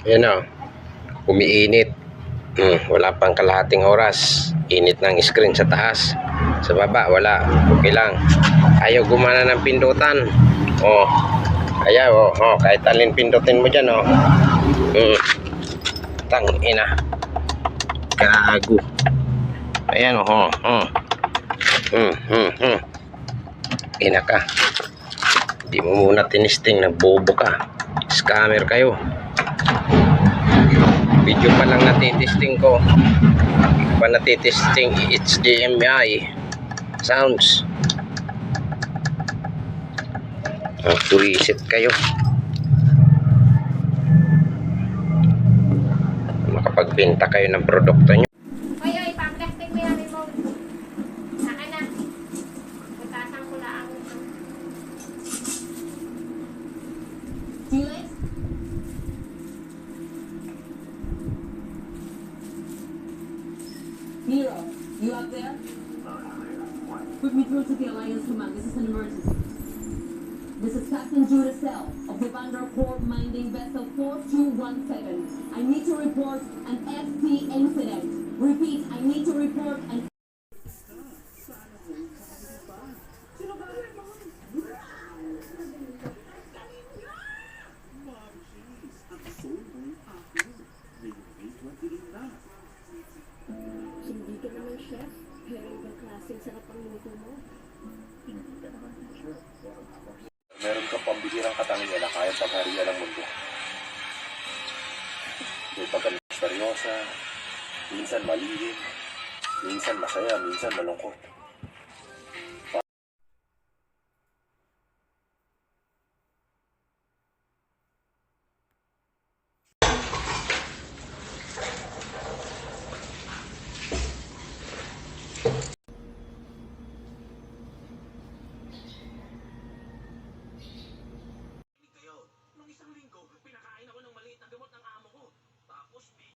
Ayan o, umiinit. Wala pang kalahating oras. Init ng screen sa taas. Sa baba, wala. Okay lang. Ayaw gumana ng pindutan. Ayaw. Kahit alin pindutin mo dyan. Tang ina. Gago. Ayan o. Ina ka. Hindi mo muna tinisting na bobo ka. Scammer kayo. Video pa lang natitesting ko. Pa natitesting HDMI sounds. Tuwisit kayo. Makapagbenta kayo ng produkto nyo. Oy, pa-plastic mo yung remote. Saka na. Butasang ko lang ito. Nero, you up there? Put me through to the Alliance Command. This is an emergency. This is Captain Judah Cell of the Vanderpoort Mining Vessel 4217. I need to report an FT incident. Repeat, I need to report an... Hindi ka naman chef, pero ibang klaseng sarap ang luto mo. Hindi ka naman chef, pero meron ka pambihirang katangian na kaya pagharian ng mundo. May pagka seryosa, minsan malihim, minsan masaya, minsan malungkot.